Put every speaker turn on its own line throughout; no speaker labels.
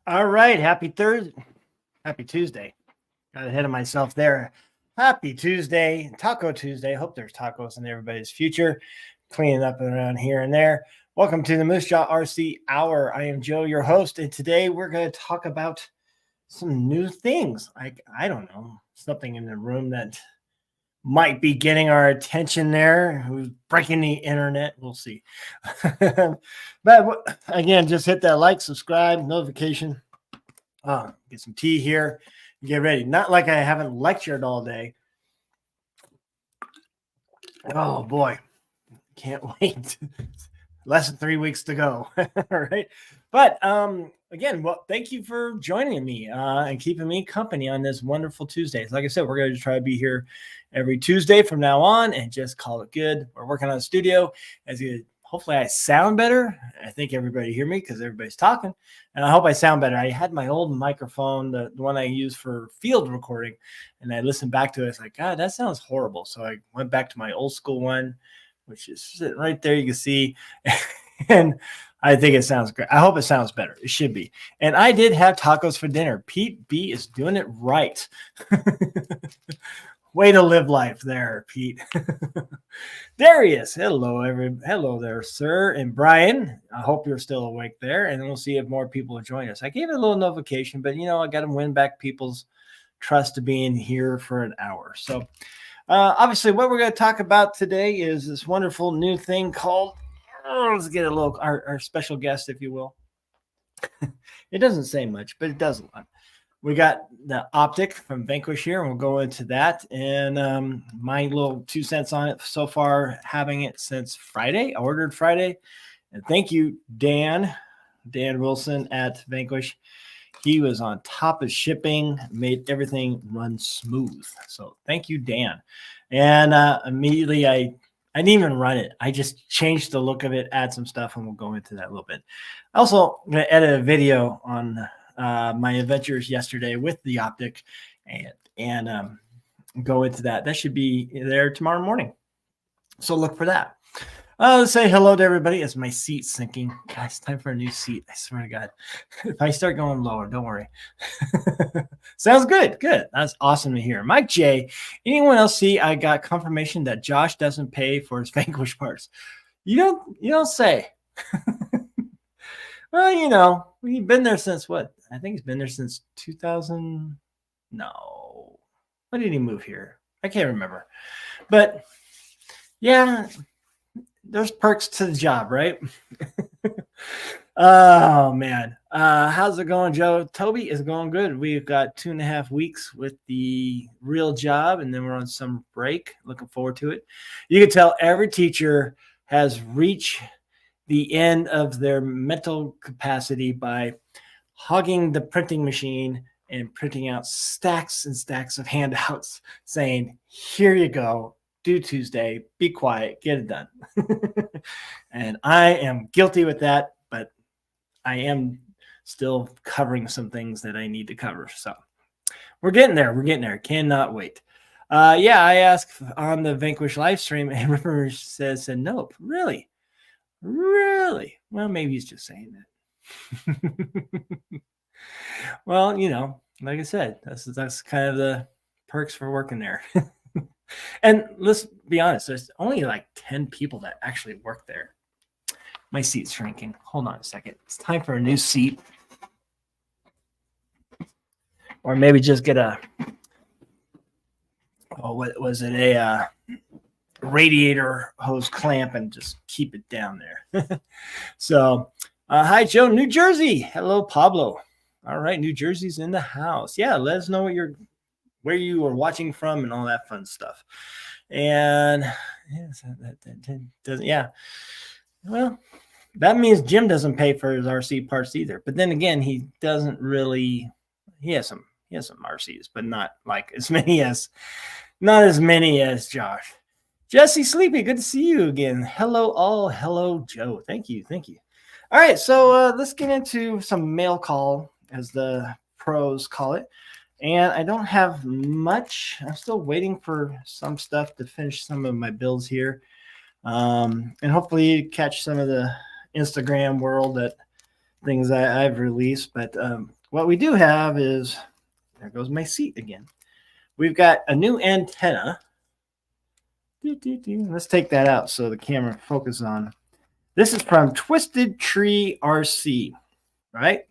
All right. Happy Thursday. Happy Tuesday. Got ahead of myself there. Happy Tuesday. Taco Tuesday. Hope there's tacos in everybody's future. Cleaning up around here and there. Welcome to the Moosejaw RC Hour. I am Joe, your host, and today we're going to talk about some new things. I don't know, something in the room that might be getting our attention there. Who's breaking the internet? We'll see. But again, just hit that like, subscribe, notification. Get some tea here. Get ready. Not like I haven't lectured all day. Oh boy, can't wait. Less than 3 weeks to go. All right. But again, well, thank you for joining me and keeping me company on this wonderful Tuesday. Like I said, we're going to try to be here every Tuesday from now on and just call it good. We're working on a studio. Hopefully I sound better. I think everybody hear me because everybody's talking. And I hope I sound better. I had my old microphone, the one I use for field recording, and I listened back to it. It's like, God, that sounds horrible. So I went back to my old school one, which is sitting right there. You can see. And I think it sounds great. I hope it sounds better. It should be. And I did have tacos for dinner. Pete B is doing it right. Way to live life there, Pete. There he is. Hello there, sir. And Brian, I hope you're still awake there. And we'll see if more people will join us. I gave it a little notification, but I got to win back people's trust to being here for an hour. So obviously what we're going to talk about today is this wonderful new thing called, let's get a little, our special guest, if you will. It doesn't say much, but it does a lot. We got the Optic from Vanquish here, and we'll go into that. And my little 2 cents on it so far, having it since Friday. I ordered Friday. And thank you, Dan Wilson at Vanquish. He was on top of shipping, made everything run smooth. So thank you, Dan. And immediately I didn't even run it. I just changed the look of it, add some stuff, and we'll go into that a little bit. Also, I'm going to edit a video on my adventures yesterday with the Optic and go into that. That should be there tomorrow morning. So look for that. Let's say hello to everybody as my seat's sinking. God, it's time for a new seat. I swear to God. If I start going lower, don't worry. Sounds good. Good. That's awesome to hear. Mike J. Anyone else see I got confirmation that Josh doesn't pay for his Vanquish parts? You don't say. Well, he's been there since what? I think he's been there since 2000. No. When did he move here? I can't remember. But yeah, there's perks to the job, right? Oh man. How's it going, Joe? Toby is going good. We've got 2.5 weeks with the real job, and then we're on some break. Looking forward to it. You can tell every teacher has reached the end of their mental capacity by hogging the printing machine and printing out stacks and stacks of handouts saying, here you go, do Tuesday, be quiet, get it done. And I am guilty with that, but I am still covering some things that I need to cover. So we're getting there. Cannot wait. Yeah, I asked on the Vanquish live stream, and Ripper says, nope, really? Really? Well, maybe he's just saying that. Well, like I said, that's kind of the perks for working there. And let's be honest, there's only like 10 people that actually work there. My seat's shrinking. Hold on a second. It's time for a new seat. Or maybe just get a radiator hose clamp and just keep it down there. So hi Joe, New Jersey. Hello Pablo. All right, New Jersey's in the house. Yeah, let us know where you are watching from and all that fun stuff. And yeah, well, that means Jim doesn't pay for his RC parts either. But then again, he doesn't really. He has some RCs, but not as many as Josh. Jesse Sleepy, good to see you again. Hello all. Hello Joe. Thank you. All right, so let's get into some mail call, as the pros call it. And I don't have much. I'm still waiting for some stuff to finish some of my builds here. And hopefully catch some of the Instagram world that things I've released. But what we do have is, there goes my seat again. We've got a new antenna. Let's take that out so the camera focuses on. This is from Twisted Tree RC, right?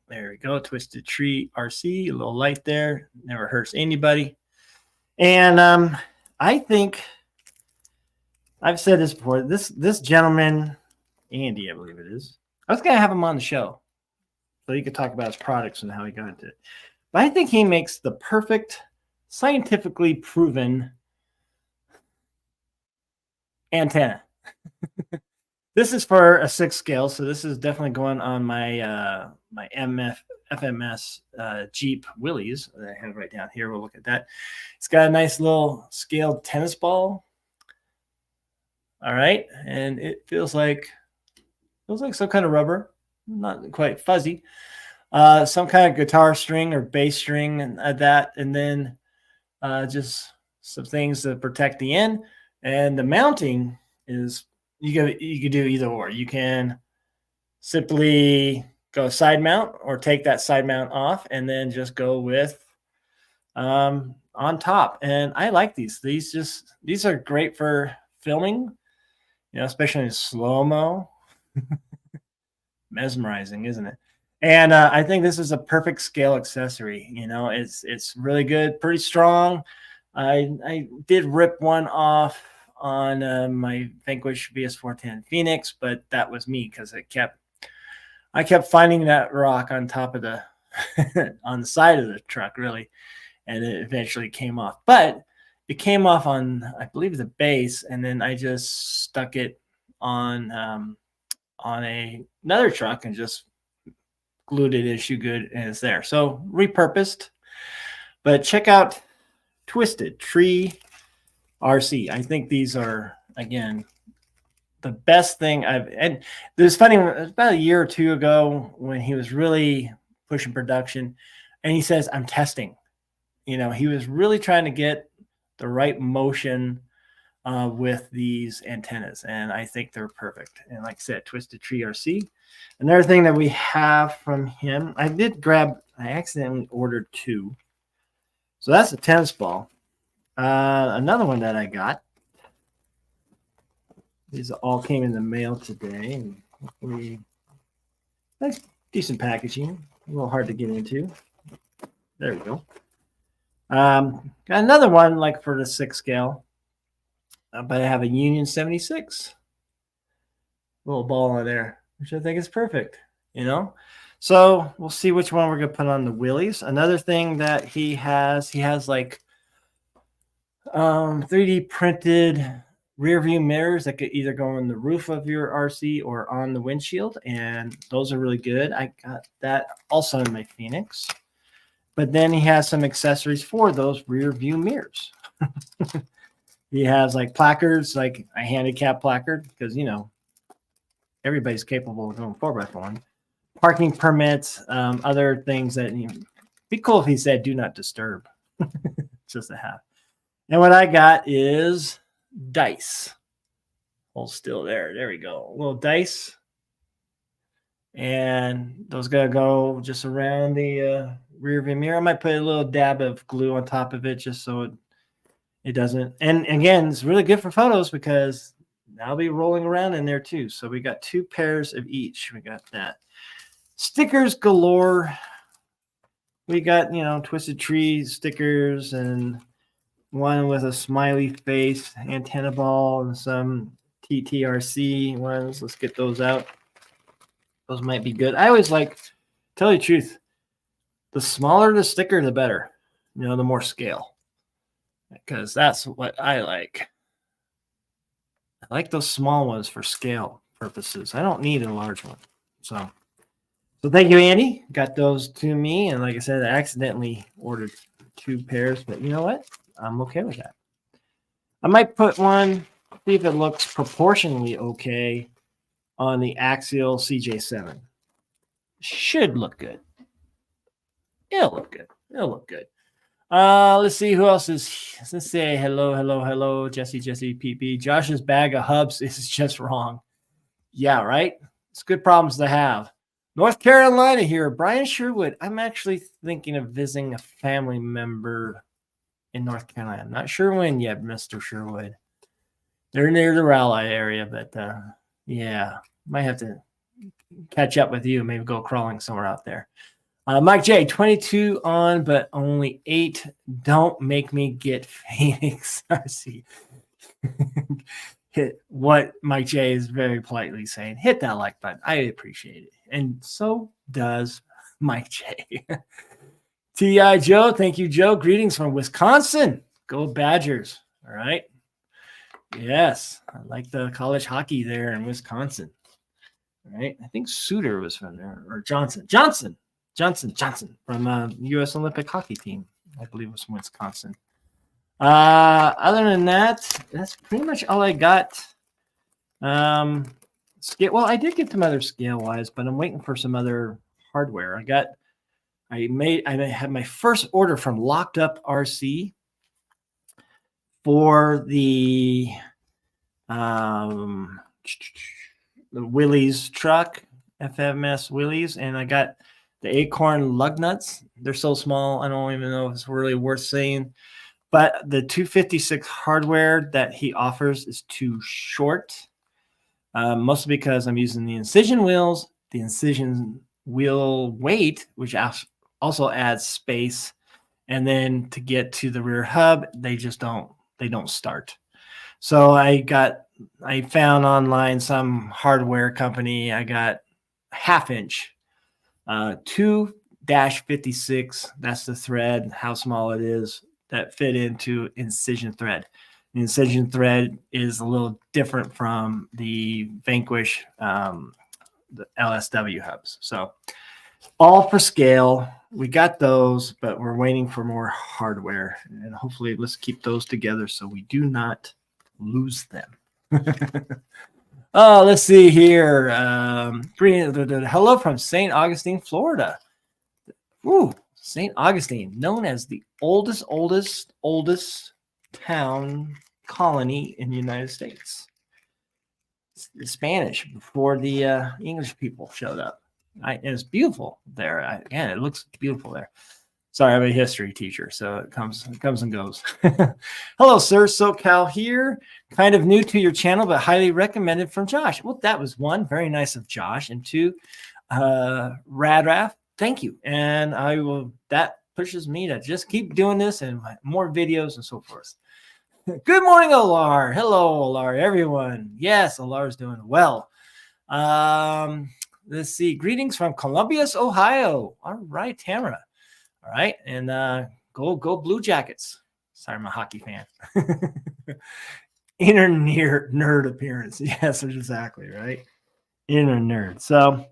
There we go, Twisted Tree RC, a little light there, never hurts anybody. And I think I've said this before. This gentleman, Andy, I believe it is. I was gonna have him on the show so he could talk about his products and how he got into it. But I think he makes the perfect, scientifically proven antenna. This is for a 6 scale, so this is definitely going on my my FMS Jeep Willys that I have right down here. We'll look at that. It's got a nice little scaled tennis ball. All right, and it feels like some kind of rubber, not quite fuzzy. Some kind of guitar string or bass string and that, and then just some things to protect the end. And the mounting is you can do either or. You can simply go side mount or take that side mount off and then just go with on top. And I like these. These are great for filming, you know, especially in slow-mo. Mesmerizing, isn't it? And I think this is a perfect scale accessory. You know, it's really good, pretty strong. I did rip one off on my Vanquish VS410 Phoenix, but that was me because I kept finding that rock on top of the on the side of the truck, really, and it eventually came off. But it came off on, I believe, the base, and then I just stuck it on another truck and just glued it in shoe good, and it's there. So repurposed. But check out Twisted Tree RC. I think these are, again, the best thing and it was funny, about a year or two ago when he was really pushing production, and he says, I'm testing. You know, he was really trying to get the right motion with these antennas, and I think they're perfect. And like I said, Twisted Tree RC. Another thing that we have from him, I accidentally ordered 2. So that's a tennis ball. Another one that I got. These all came in the mail today, and hopefully that's decent packaging. A little hard to get into. There we go. Got another one like for the 6 scale, but I have a Union 76 little ball on there, which I think is perfect. You know, so we'll see which one we're gonna put on the Willys. Another thing that he has like 3D printed rear view mirrors that could either go on the roof of your RC or on the windshield, and those are really good. I got that also in my Phoenix. But then he has some accessories for those rear view mirrors. He has like placards, like a handicap placard, because, you know, everybody's capable of going 4x1. Parking permits, other things that, you know, be cool if he said do not disturb. Just a half. And what I got is dice. Hold still there. There we go. A little dice. And those gotta go just around the rear view mirror. I might put a little dab of glue on top of it just so it doesn't. And again, it's really good for photos because I'll be rolling around in there too. So we got 2 pairs of each. We got that. Stickers galore. We got, you know, Twisted Tree stickers and one with a smiley face, antenna ball, and some TTRC ones. Let's get those out. Those might be good. I always like, tell you the truth, the smaller the sticker, the better. You know, the more scale. Because that's what I like. I like those small ones for scale purposes. I don't need a large one. So thank you, Andy. Got those to me. And like I said, I accidentally ordered 2 pairs. But you know what? I'm okay with that. I might put one, see if it looks proportionally okay on the Axial CJ7. Should look good. It'll look good. It'll look good. Let's see who else is. Let's say hello, Jesse, PP. Josh's bag of hubs is just wrong. Yeah, right. It's good problems to have. North Carolina here. Brian Sherwood. I'm actually thinking of visiting a family member in North Carolina. I'm not sure when yet, Mr. Sherwood. They're near the Raleigh area, but yeah, might have to catch up with you. Maybe go crawling somewhere out there. Mike J, 22 on, but only 8. Don't make me get Phoenix RC. Hit what Mike J is very politely saying. Hit that like button. I appreciate it. And so does Mike J. T.I. Joe. Thank you, Joe. Greetings from Wisconsin. Go Badgers. All right. Yes. I like the college hockey there in Wisconsin. All right. I think Suter was from there, or Johnson from U.S. Olympic hockey team. I believe it was from Wisconsin. Other than that, that's pretty much all I got. Scale. Well, I did get some other scale wise, but I'm waiting for some other hardware. I had my first order from Locked Up RC for the Willys truck, FMS Willys, and I got the Acorn lug nuts. They're so small, I don't even know if it's really worth saying. But the 256 hardware that he offers is too short, mostly because I'm using the incision wheels, the incision wheel weight, which also adds space. And then to get to the rear hub, they don't start. So I found online some hardware company. I got 1/2 inch, 2-56. That's the thread, how small it is, that fit into incision thread. The incision thread is a little different from the Vanquish, the LSW hubs. So all for scale. We got those, but we're waiting for more hardware. And hopefully let's keep those together so we do not lose them. Oh, let's see here. Hello from St. Augustine, Florida. Ooh, St. Augustine, known as the oldest town colony in the United States. It's Spanish before the English people showed up. And it's beautiful there. Again, it looks beautiful there. Sorry, I'm a history teacher, so it comes and goes. Hello, sir. SoCal here. Kind of new to your channel, but highly recommended from Josh. Well, that was one. Very nice of Josh. And 2, Radraff. Thank you. And that pushes me to just keep doing this and more videos and so forth. Good morning, Olar. Hello, Olar, everyone. Yes, Olar's doing well. Let's see. Greetings from Columbus, Ohio. All right, Tamara. All right, and go Blue Jackets. Sorry, I'm a hockey fan. Inner nerd appearance. Yes, exactly, right? Inner nerd. So,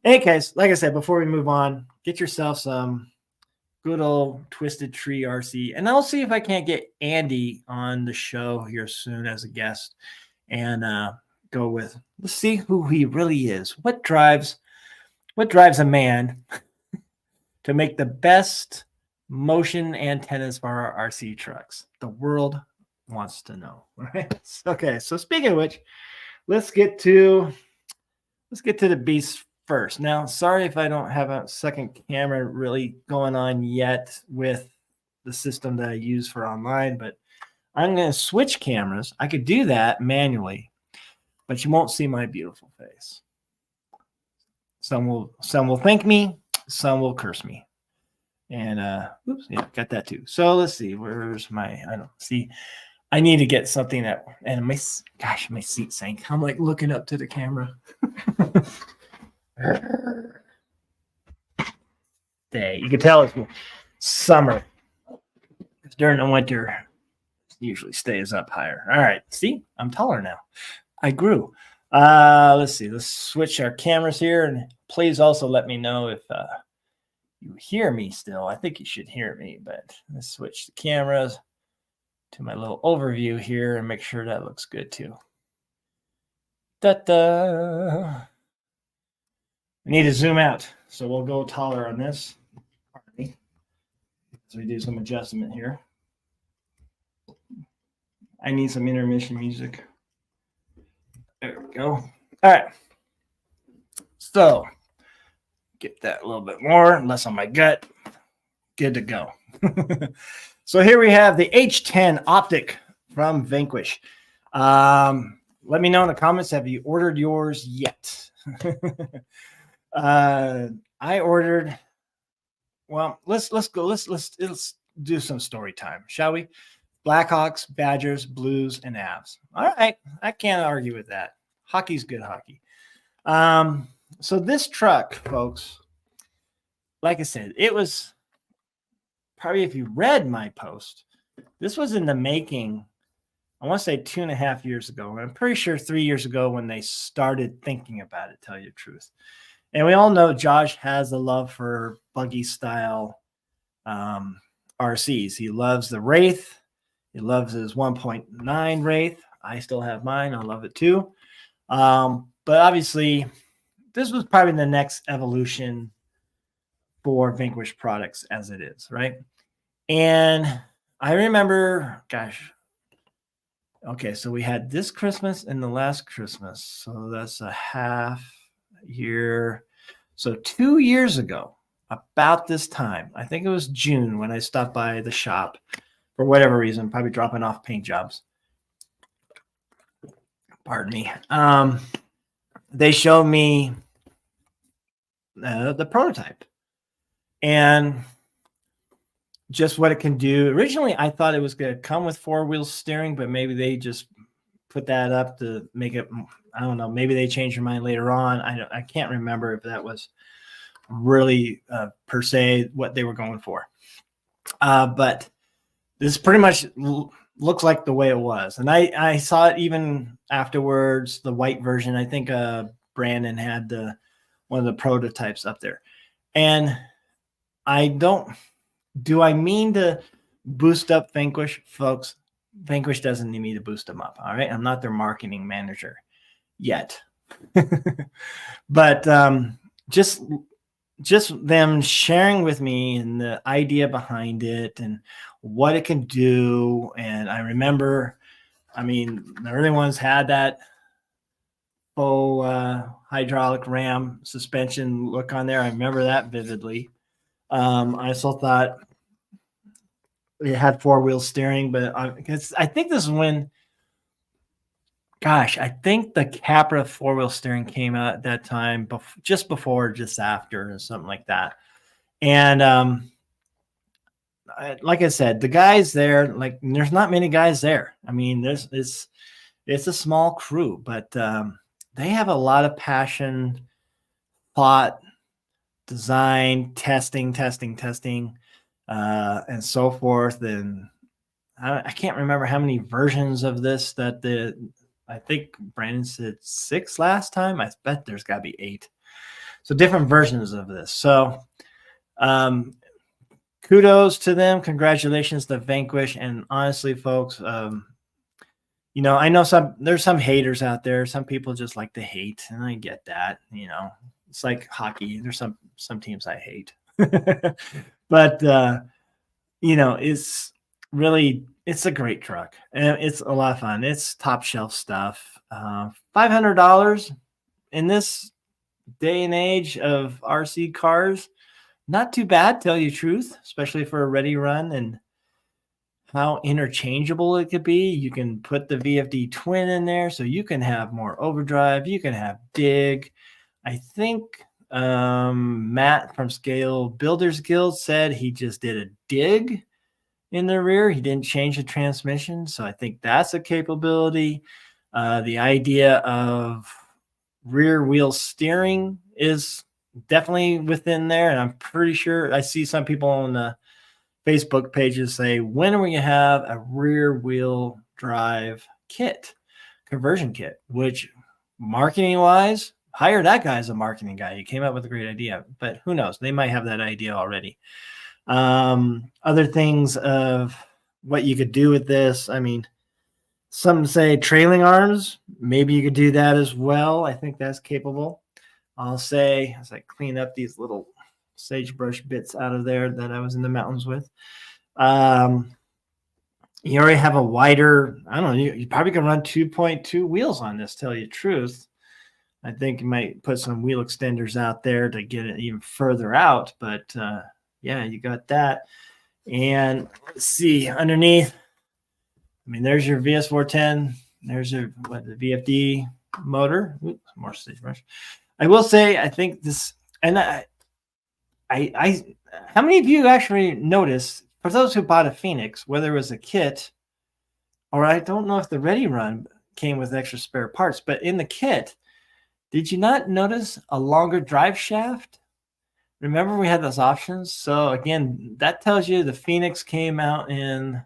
in any case, like I said, before we move on, get yourself some good old Twisted Tree RC, and I'll see if I can't get Andy on the show here soon as a guest, and let's see who he really is. What drives a man to make the best motion antennas for our RC trucks? The world wants to know, right? Okay, so speaking of which, let's get to the beast first. Now, sorry if I don't have a second camera really going on yet with the system that I use for online, but I'm going to switch cameras. I could do that manually, but you won't see my beautiful face. Some will thank me, some will curse me. And oops, yeah, got that too. So let's see, where's my, I don't see. I need to get something that, and my seat sank. I'm like looking up to the camera. Day. You can tell it's summer. During the winter, it usually stays up higher. All right. See, I'm taller now. I grew. Let's see. Let's switch our cameras here. And please also let me know if you hear me still. I think you should hear me, but let's switch the cameras to my little overview here and make sure that looks good too. Da-da. I need to zoom out, so we'll go taller on this. So we do some adjustment here. I need some intermission music. There we go. All right. So Get that a little bit more, less on my gut. Good to go. So here we have the H10 Optic from Vanquish. Let me know in the comments, have you ordered yours yet? I ordered. Well, let's go. Let's do some story time, shall we? Blackhawks, Badgers, Blues, and Avs. All right, I can't argue with that. Hockey's good hockey. So this truck, folks, like I said, it was probably, if you read my post, this was in the making. I want to say 2.5 years ago. And I'm pretty sure 3 years ago when they started thinking about it, tell you the truth. And we all know Josh has a love for buggy style RCs. He loves the Wraith. He loves his 1.9 Wraith. I still have mine. I love it too. But obviously, this was probably the next evolution for Vanquish products as it is, right? And I remember, gosh, okay, so we had this Christmas and the last Christmas. So that's a half year. So 2 years ago, about this time, I think it was June when I stopped by the shop for whatever reason, probably dropping off paint jobs. Pardon me. They showed me the prototype and just what it can do. Originally, I thought it was going to come with 4-wheel steering, but maybe they just put that up to make it, I don't know, maybe they changed their mind later on. I can't remember if that was really per se what they were going for. But this pretty much looks like the way it was. And I saw it even afterwards, the white version. I think Brandon had one of the prototypes up there. And do I mean to boost up Vanquish, folks? Vanquish doesn't need me to boost them up. All right. I'm not their marketing manager yet. But just them sharing with me and the idea behind it and what it can do. And I remember, I mean, the early ones had that hydraulic ram suspension look on there. I remember that vividly. I also thought it had 4-wheel steering, but I think this is when, gosh, I think the Capra 4-wheel steering came out at that time, just before, just after, or something like that. And like I said, the guys there, like, there's not many guys there. I mean, it's a small crew, but they have a lot of passion, thought, design, testing, and so forth. And I can't remember how many versions of this that I think Brandon said 6 last time. I bet there's got to be 8. So different versions of this. So kudos to them. Congratulations to Vanquish. And honestly, folks, you know, I know there's some haters out there. Some people just like to hate, and I get that. You know, it's like hockey. There's some teams I hate. But you know, it's a great truck, and it's a lot of fun. It's top shelf stuff. $500 in this day and age of RC cars, not too bad, tell you the truth, especially for a ready run and how interchangeable it could be. You can put the VFD twin in there, so you can have more overdrive. You can have dig. I think Matt from Scale Builders Guild said he just did a dig in the rear. He didn't change the transmission. So I think that's a capability. The idea of rear wheel steering is definitely within there. And I'm pretty sure I see some people on the Facebook pages say, when are we going to have a rear wheel drive kit, conversion kit, which marketing wise, hire that guy as a marketing guy. He came up with a great idea, but who knows? They might have that idea already. Other things of what you could do with this. I mean, some say trailing arms. Maybe you could do that as well. I think that's capable. I'll say, as I clean up these little sagebrush bits out of there that I was in the mountains with. You already have a wider, I don't know, you probably can run 2.2 wheels on this, tell you the truth. I think you might put some wheel extenders out there to get it even further out. But yeah, you got that. And let's see underneath. I mean, there's your VS410. There's your the VFD motor. Oops, more stage brush. I will say, I think this, and how many of you actually noticed, for those who bought a Phoenix, whether it was a kit or I don't know if the Ready Run came with extra spare parts, but in the kit, did you not notice a longer drive shaft? Remember we had those options? So again, that tells you the Phoenix came out in,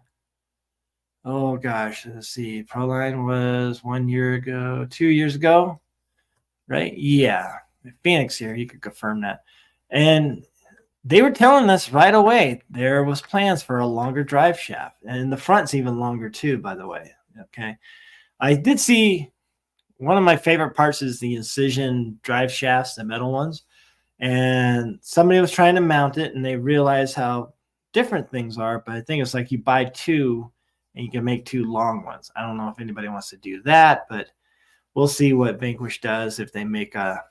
oh gosh, let's see, Proline was 1 year ago, 2 years ago, right? Yeah, Phoenix here, you could confirm that. And they were telling us right away there was plans for a longer drive shaft, and the front's even longer too, by the way. Okay, I did see one of my favorite parts is the incision drive shafts, the metal ones, and somebody was trying to mount it, and they realized how different things are. But I think it's like you buy two, and you can make two long ones. I don't know if anybody wants to do that, but we'll see what Vanquish does if they make a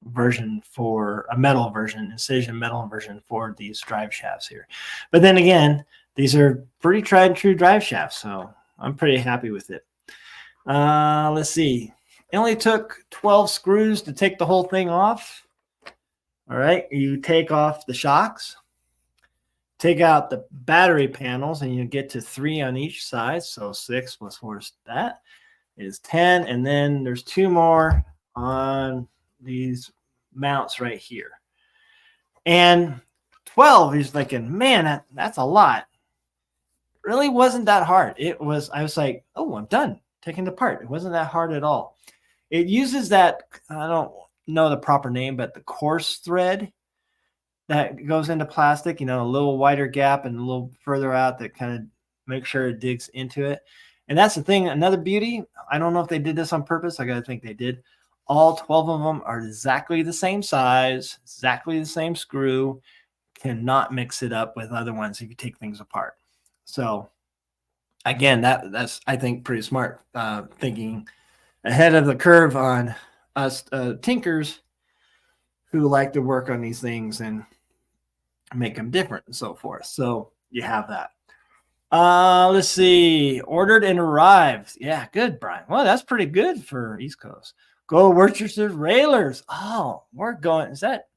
version for a metal version, incision metal version for these drive shafts here. But then again, these are pretty tried and true drive shafts, so I'm pretty happy with it. Let's see. It only took 12 screws to take the whole thing off. All right, you take off the shocks, take out the battery panels, and you get to 3 on each side. So 6 plus 4 is that is 10, and then there's 2 more on these mounts right here. And 12, he's thinking, man, that's a lot. It really wasn't that hard. It was, I was like, oh, I'm done taking it apart. It wasn't that hard at all. It uses that, I don't know the proper name, but the coarse thread that goes into plastic, you know, a little wider gap and a little further out that kind of make sure it digs into it. And that's the thing, another beauty. I don't know if they did this on purpose. I got to think they did. All 12 of them are exactly the same size, exactly the same screw. Cannot mix it up with other ones if you take things apart. So again, that's I think pretty smart thinking ahead of the curve on us tinkers who like to work on these things and make them different and so forth. So you have that. Let's see. Ordered and arrived. Yeah, good, Brian. Well, that's pretty good for East Coast. Go Worcester Railers. Oh, we're going. Is that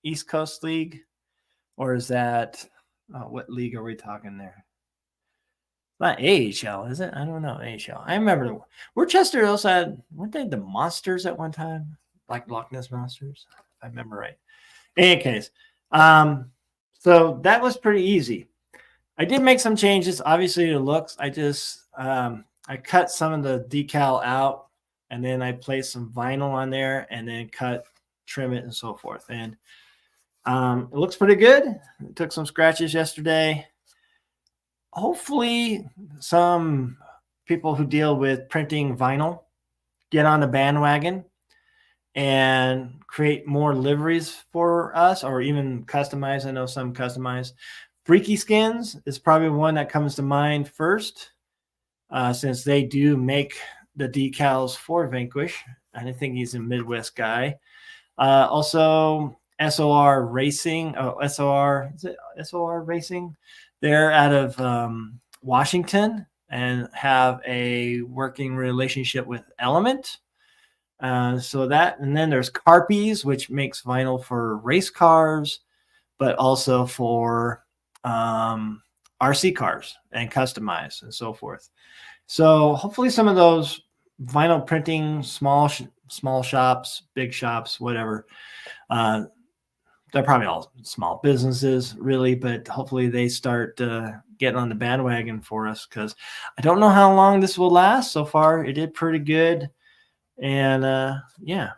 East Coast League? Or is that, what league are we talking there? Not AHL, is it? I don't know. AHL. I remember Worcester also had, weren't they the Monsters at one time? Like Loch Ness Monsters? If I remember right. In any case, so that was pretty easy. I did make some changes. Obviously, the looks. I just I cut some of the decal out, and then I placed some vinyl on there, and then trim it, and so forth. And it looks pretty good. It took some scratches yesterday. Hopefully, some people who deal with printing vinyl get on the bandwagon and create more liveries for us, or even customize. I know some customize. Freaky Skins is probably one that comes to mind first, since they do make the decals for Vanquish. I think he's a Midwest guy. Also, SOR Racing. Oh, SOR, is it SOR Racing? They're out of Washington and have a working relationship with Element. So that, and then there's Carpies, which makes vinyl for race cars, but also for RC cars and customized and so forth. So hopefully some of those vinyl printing, small shops, big shops, whatever, they're probably all small businesses really, but hopefully they start getting on the bandwagon for us, because I don't know how long this will last. So far it did pretty good. And yeah,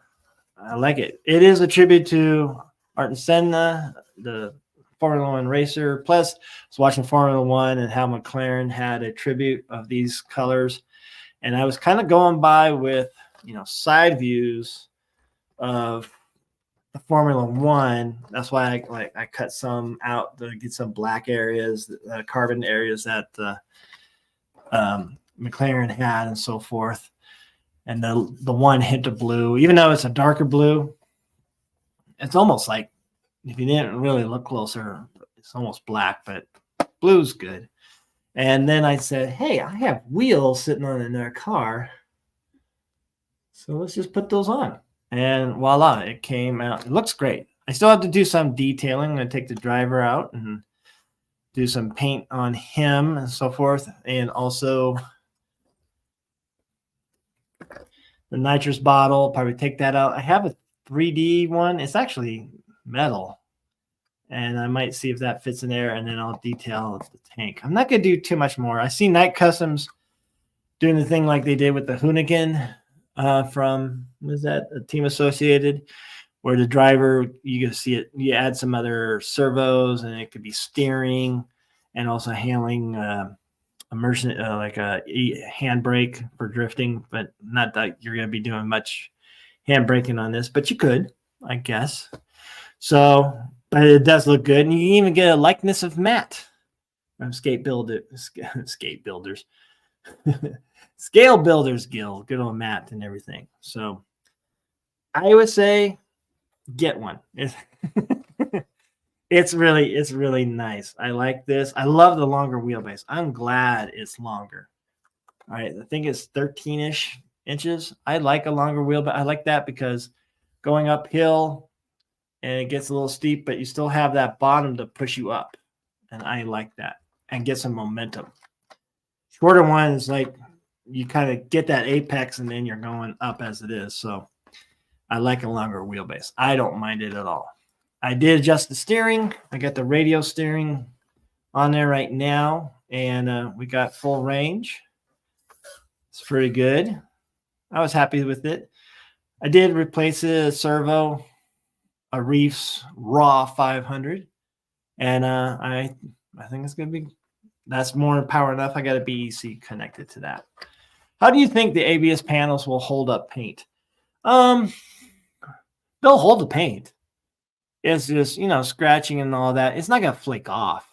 I like it. It is a tribute to Martin Senna, the Formula One racer. Plus, I was watching Formula One and how McLaren had a tribute of these colors, and I was kind of going by with, you know, side views of the Formula One. That's why I cut some out to get some black areas, carbon areas that McLaren had, and so forth. And the one hint of blue, even though it's a darker blue, it's almost like, if you didn't really look closer, it's almost black, but blue's good. And then I said, hey, I have wheels sitting on another car, so let's just put those on. And voila, it came out. It looks great. I still have to do some detailing. I'm going to take the driver out and do some paint on him and so forth. And also the nitrous bottle, probably take that out. I have a 3D one. It's actually metal. And I might see if that fits in there, and then I'll detail the tank. I'm not going to do too much more. I see Night Customs doing the thing like they did with the Hoonigan from, what is that, a Team Associated, where the driver, you can see it, you add some other servos, and it could be steering and also handling immersion, like a handbrake for drifting, but not that you're going to be doing much handbraking on this, but you could, I guess. So, but it does look good, and you can even get a likeness of Matt from Scale Builders Guild, good old Matt and everything. So, I would say get one. It's really nice. I like this. I love the longer wheelbase. I'm glad it's longer. All right, I think it's 13-ish inches. I like a longer wheelbase. I like that because going uphill and it gets a little steep, but you still have that bottom to push you up. And I like that and get some momentum. Shorter ones, like you kind of get that apex and then you're going up as it is. So I like a longer wheelbase. I don't mind it at all. I did adjust the steering. I got the radio steering on there right now, and we got full range. It's pretty good. I was happy with it. I did replace a servo, a Reefs Raw 500, and I think it's gonna be, that's more power enough. I got a BEC connected to that. How do you think the ABS panels will hold up paint? They'll hold the paint. It's just, scratching and all that. It's not going to flake off.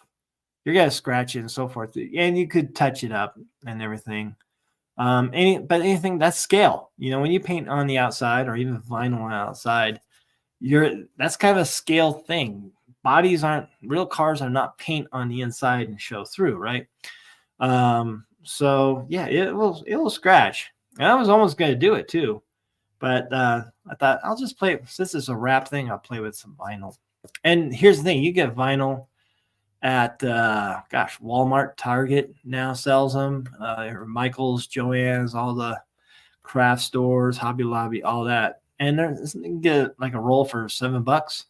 You're going to scratch it and so forth. And you could touch it up and everything. But anything, that's scale. When you paint on the outside or even vinyl on the outside, that's kind of a scale thing. Real cars are not paint on the inside and show through, right? So yeah, it will scratch. And I was almost going to do it too. But I thought I'll just play, since it's a wrap thing, I'll play with some vinyl. And here's the thing, you get vinyl at, Walmart, Target now sells them, Michael's, Joann's, all the craft stores, Hobby Lobby, all that. And you can get like a roll for $7.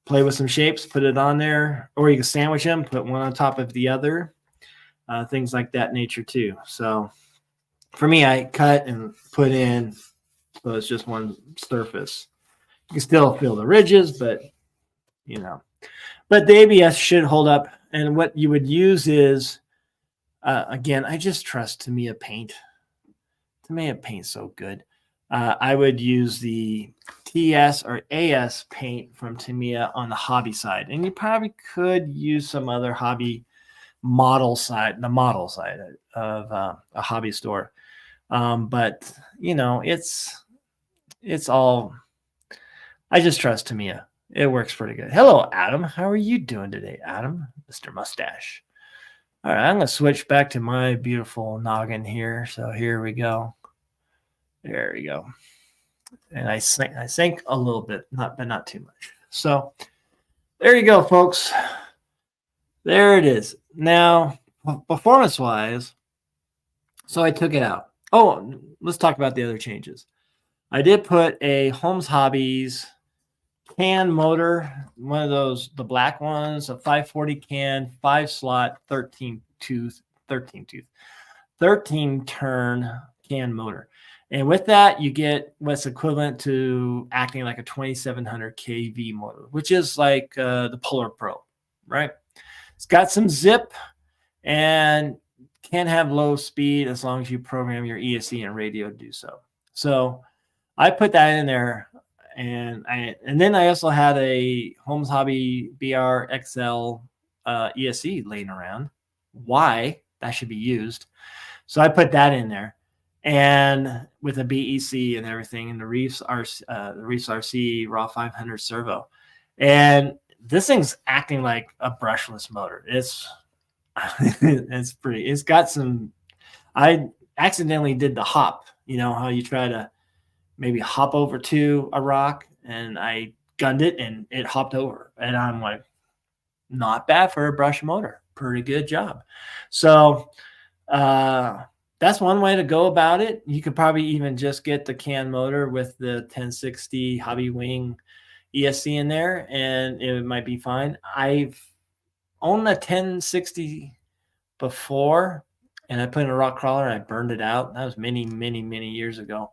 Play with some shapes, put it on there, or you can sandwich them, put one on top of the other, things like that nature too. So for me, I cut and put in, so it's just one surface. You can still feel the ridges, but But the ABS should hold up. And what you would use is, again, I just trust Tamiya paint. Tamiya paint's so good. I would use the TS or AS paint from Tamiya on the hobby side, and you probably could use some other hobby model side of a hobby store. But it's all, I just trust Tamiya. It works pretty good. Hello, Adam. How are you doing today, Adam? Mr. Mustache. All right, I'm going to switch back to my beautiful noggin here. So here we go. There we go. And I sank a little bit, but not too much. So there you go, folks. There it is. Now, performance-wise, so I took it out. Oh, let's talk about the other changes. I did put a Holmes Hobbies can motor, one of those, the black ones, a 540 can, 5-slot, 13-turn can motor. And with that, you get what's equivalent to acting like a 2700 kV motor, which is like the Polar Pro, right? It's got some zip and can have low speed as long as you program your ESC and radio to do so. So I put that in there, and then I also had a Holmes Hobby BR XL ESC laying around. Why? That should be used. So I put that in there. and with a BEC and everything, and the Reefs RC Raw 500 servo, and this thing's acting like a brushless motor. It's it's pretty. It's got some. I accidentally did the hop. You know how you try to maybe hop over to a rock, and I gunned it and it hopped over, and I'm like, not bad for a brush motor. Pretty good job. So that's one way to go about it. You could probably even just get the can motor with the 1060 Hobby Wing ESC in there, and it might be fine. I've owned a 1060 before, and I put in a rock crawler and I burned it out. That was many, many, many years ago.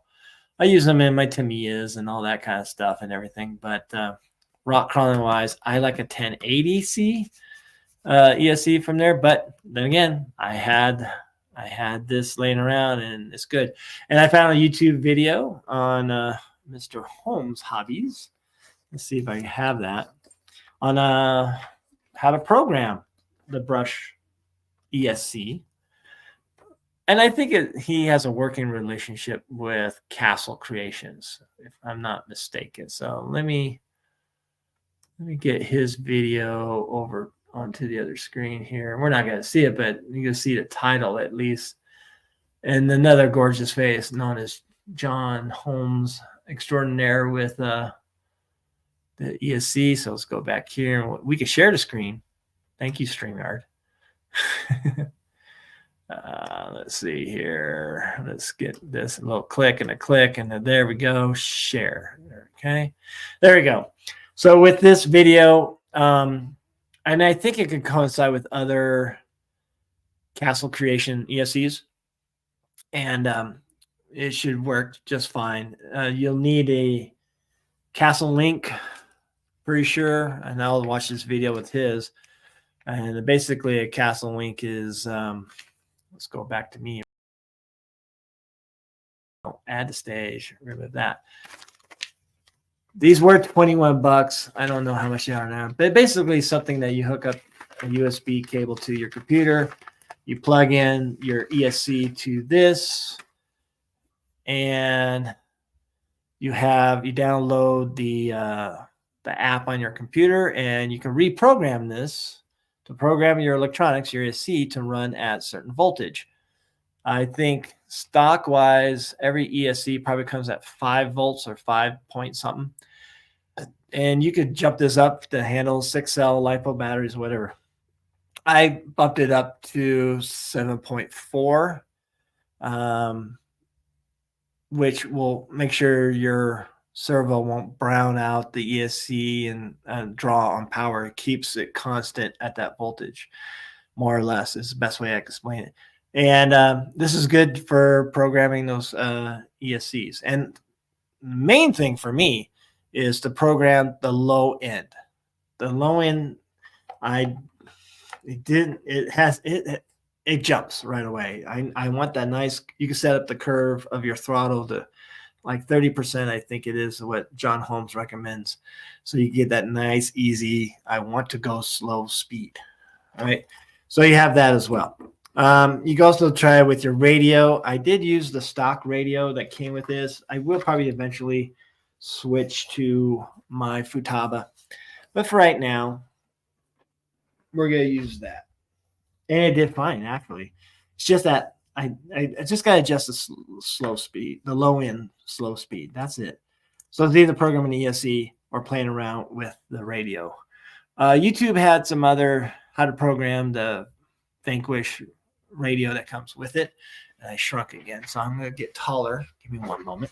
I use them in my Tamiyas and all that kind of stuff and everything. But rock crawling wise, I like a 1080C ESC from there. But then again, I had this laying around and it's good. And I found a YouTube video on Mr. Holmes Hobbies. Let's see if I have that on how to program the brush ESC. And I think he has a working relationship with Castle Creations, if I'm not mistaken. So let me get his video over onto the other screen here. We're not going to see it, but you can see the title at least. And another gorgeous face known as John Holmes Extraordinaire with the ESC. So let's go back here. We can share the screen. Thank you, StreamYard. Let's see here. Let's get this a little click and a click, and then there we go. Share. Okay, there we go. So with this video, and I think it could coincide with other Castle Creation ESCs, and it should work just fine. You'll need a Castle link, pretty sure, and I'll watch this video with his. And basically, a Castle link is let's go back to me. Add to stage, remove that. These were $21. I don't know how much they are now, but basically something that you hook up a USB cable to your computer. You plug in your ESC to this, and you download the app on your computer, and you can reprogram this to program your electronics, your ESC, to run at certain voltage. I think stock wise, every ESC probably comes at 5 volts or 5 point something. And you could jump this up to handle 6-cell LiPo batteries, whatever. I bumped it up to 7.4, which will make sure your servo won't brown out the ESC and draw on power. It keeps it constant at that voltage, more or less, is the best way I can explain it. And this is good for programming those ESCs. And the main thing for me is to program the low end. The low end, it jumps right away. I want that nice. You can set up the curve of your throttle to like 30%, I think it is what John Holmes recommends. So you get that nice, easy, I want to go slow speed. All right. So you have that as well. You can also try it with your radio. I did use the stock radio that came with this. I will probably eventually switch to my Futaba. But for right now, we're going to use that. And it did fine, actually. It's just that I just got to adjust the slow speed, the low end slow speed. That's it. So it's either programming the ESC or playing around with the radio. YouTube had some other how to program the Vanquish radio that comes with it. And I shrunk again, so I'm going to get taller. Give me one moment.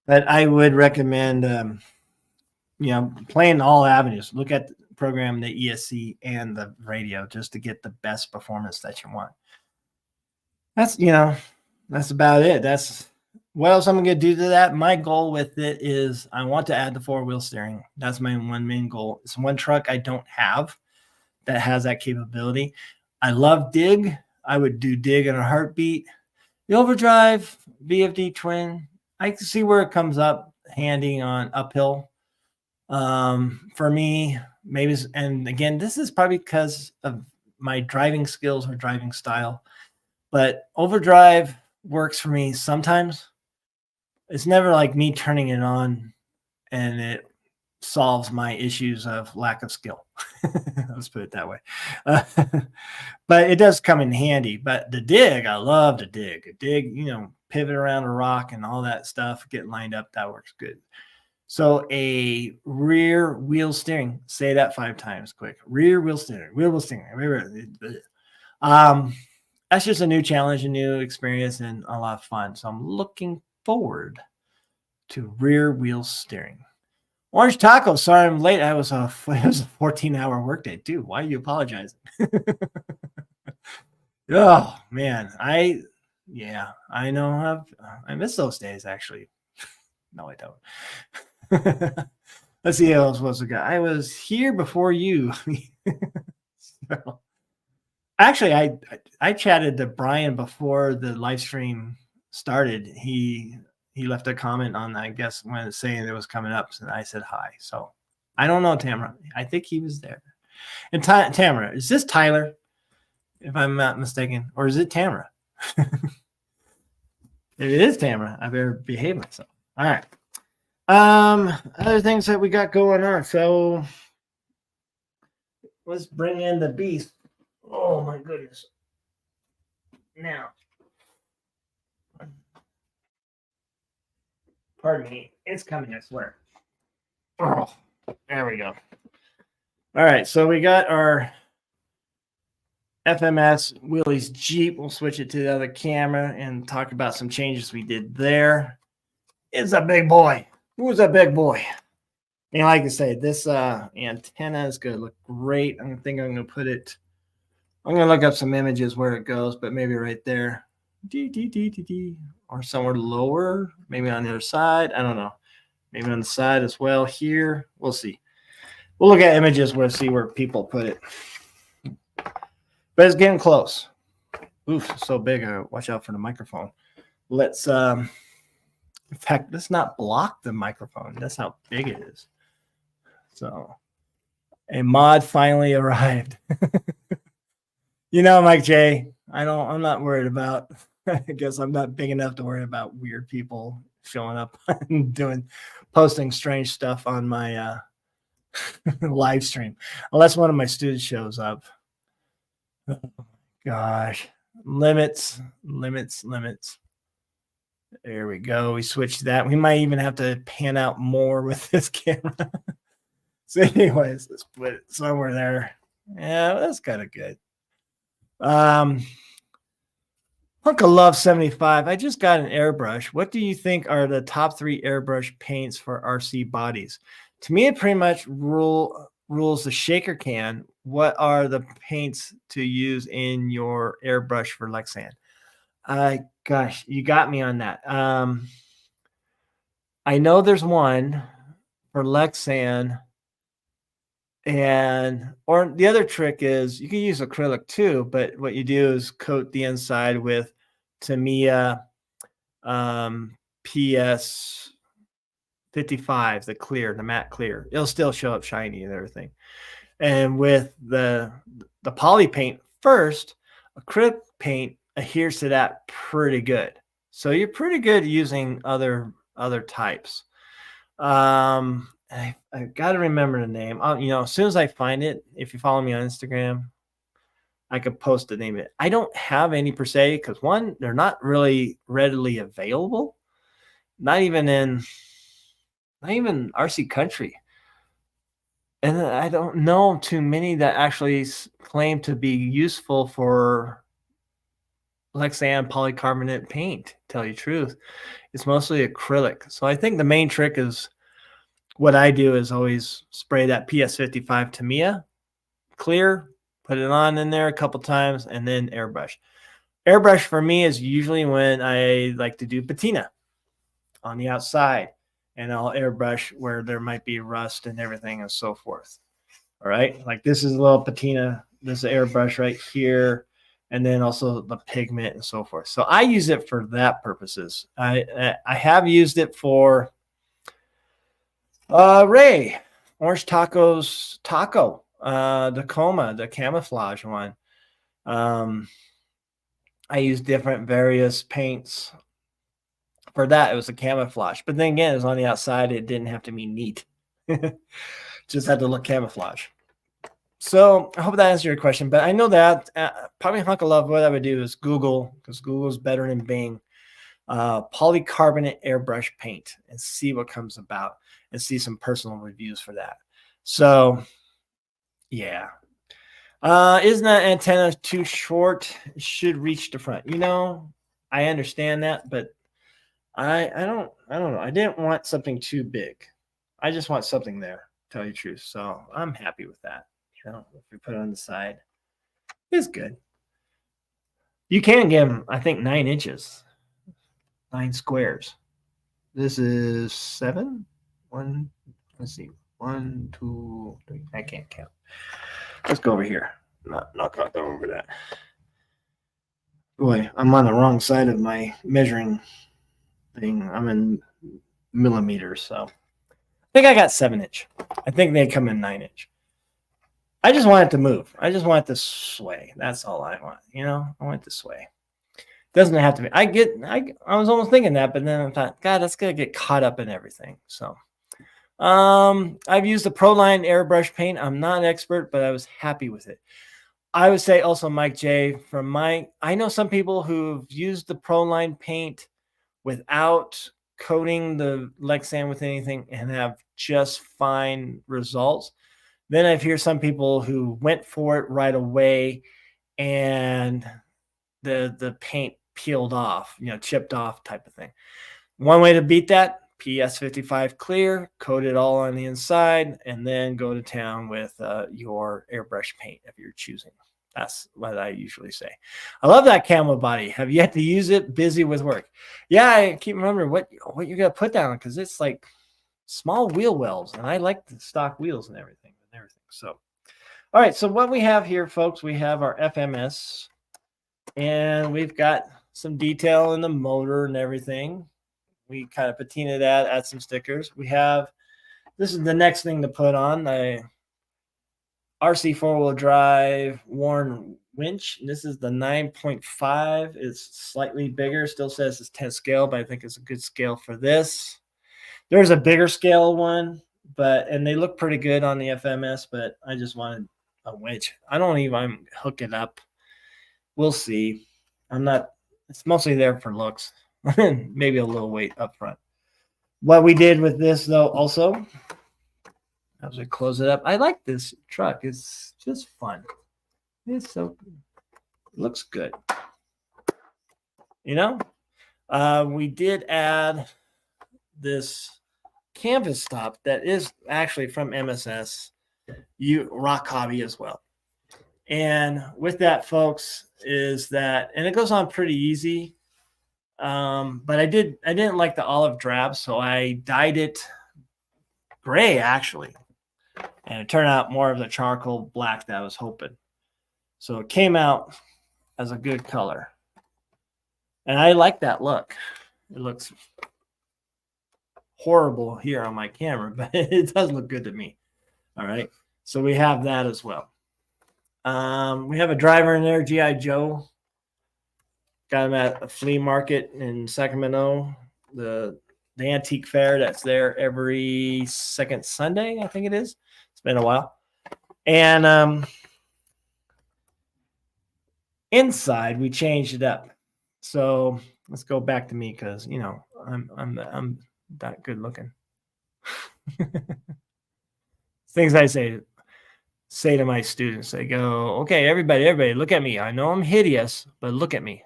But I would recommend, playing all avenues. Look at program the ESC and the radio just to get the best performance that you want. That's about it. That's what else I'm going to do to that. My goal with it is I want to add the 4-wheel steering. That's my one main goal. It's one truck I don't have that has that capability. I love dig. I would do dig in a heartbeat. The overdrive VFD twin, I can see where it comes up handy on uphill. For me, maybe, and again, this is probably because of my driving skills or driving style. But overdrive works for me sometimes. It's never like me turning it on and it solves my issues of lack of skill. Let's put it that way. Uh, but it does come in handy. But the dig, I love to dig. A dig, pivot around a rock and all that stuff, get lined up. That works good. So a rear wheel steering. Say that 5 times quick. Rear wheel steering. Rear wheel steering. That's just a new challenge, a new experience, and a lot of fun. So I'm looking forward to rear wheel steering. Orange Taco, sorry I'm late. It was a 14-hour workday, dude. Why are you apologizing? Oh man, I know. I miss those days actually. No, I don't. Let's see how else was the guy. I was here before you. So, actually, I chatted to Brian before the live stream started. He left a comment on, I guess, when it's saying it was coming up, and I said hi. So I don't know, Tamara. I think he was there. And Tamara, is this Tyler, if I'm not mistaken, or is it Tamara? If it is Tamara, I better behave myself. All right. Other things that we got going on. So let's bring in the beast. Oh my goodness. Now, pardon me, it's coming, I swear. Oh, there we go. All right, so we got our FMS Willie's Jeep. We'll switch it to the other camera and talk about some changes we did there. It's a big boy. Who's a big boy? And like I say, this antenna is going to look great. I think I'm going to put it, I'm going to look up some images where it goes, but maybe right there. Or somewhere lower, maybe on the other side. I don't know. Maybe on the side as well here. We'll see. We'll look at images. We'll see where people put it. But it's getting close. Oof, it's so big. Watch out for the microphone. Let's, in fact, let's not block the microphone. That's how big it is. So, a mod finally arrived. Mike J, I'm not worried about, I guess I'm not big enough to worry about weird people showing up and posting strange stuff on my live stream, unless one of my students shows up. Oh, gosh, limits. There we go. We switched that. We might even have to pan out more with this camera. So anyways, let's put it somewhere there. Yeah, that's kind of good. Hunk of Love 75. I just got an airbrush. What do you think are the top 3 airbrush paints for RC bodies? To me, it pretty much rules the shaker can. What are the paints to use in your airbrush for Lexan? Gosh, you got me on that. I know there's one for Lexan. Or the other trick is you can use acrylic too, but what you do is coat the inside with Tamiya PS 55, the matte clear. It'll still show up shiny and everything. And with the poly paint first, acrylic paint adheres to that pretty good. So you're pretty good using other types. I've got to remember the name. As soon as I find it, if you follow me on Instagram, I could post the name of it. I don't have any per se because one, they're not really readily available. Not even RC country. And I don't know too many that actually claim to be useful for Lexan polycarbonate paint, to tell you the truth. It's mostly acrylic. So I think the main trick is what I do is always spray that PS55 Tamiya clear, put it on in there a couple times, and then airbrush. Airbrush for me is usually when I like to do patina on the outside, and I'll airbrush where there might be rust and everything and so forth. All right, like this is a little patina. This is airbrush right here, and then also the pigment and so forth. So I use it for that purposes. I have used it for Ray Orange Taco's taco, the coma, the camouflage one. I used different various paints. For that, it was a camouflage. But then again, it was on the outside. It didn't have to be neat. Just had to look camouflage. So I hope that answers your question. But I know that probably hunk of love, what I would do is Google, because Google's better than Bing, polycarbonate airbrush paint and see what comes about and see some personal reviews for that. So, yeah. Isn't that antenna too short? It should reach the front. I understand that, but I don't know. I didn't want something too big. I just want something there, to tell you the truth. So I'm happy with that. If we put it on the side, it's good. You can give them, I think, 9 inches, 9 squares. This is 7. Let's see. 1, 2, 3. I can't count. Let's go over here. Not over that. Boy, I'm on the wrong side of my measuring thing. I'm in millimeters, so I think I got 7-inch. I think they come in 9-inch. I just want it to move. I just want it to sway. That's all I want. I want it to sway. Doesn't have to be. I was almost thinking that, but then I thought, God, that's gonna get caught up in everything. So, I've used the Proline airbrush paint. I'm not an expert, but I was happy with it. I would say also, Mike J, I know some people who've used the Proline paint without coating the Lexan with anything and have just fine results. Then I've heard some people who went for it right away and the paint peeled off, chipped off type of thing. One way to beat that, PS55 clear, coat it all on the inside, and then go to town with your airbrush paint if you're choosing. That's what I usually say. I love that camo body. Have yet to use it. Busy with work. Yeah, I keep remembering what you're gonna put down because it's like small wheel wells, and I like the stock wheels and everything. So, all right. So what we have here, folks, we have our FMS, and we've got some detail in the motor and everything. We kind of patina that, add some stickers. This is the next thing to put on, the RC 4-wheel drive Warn winch. This is the 9.5. It's slightly bigger. Still says it's 10 scale, but I think it's a good scale for this. There's a bigger scale one, and they look pretty good on the FMS, but I just wanted a winch. I don't even hook it up. We'll see. It's mostly there for looks. Maybe a little weight up front. What we did with this, though, also, as we close it up, I like this truck. It's just fun. It looks good. We did add this canvas top that is actually from MSS, Rock Hobby as well. And with that, folks, and it goes on pretty easy. But I didn't like the olive drab, so I dyed it gray actually, and it turned out more of the charcoal black that I was hoping. So it came out as a good color, and I like that look. It looks horrible here on my camera, but it does look good to me. All right, so we have that as well. We have a driver in there, G.I. Joe. Got him at a flea market in Sacramento, the antique fair that's there every second Sunday, I think it is. It's been a while. And inside we changed it up. So let's go back to me because I'm that good looking. Things I say to my students, I go, okay, everybody, look at me. I know I'm hideous, but look at me.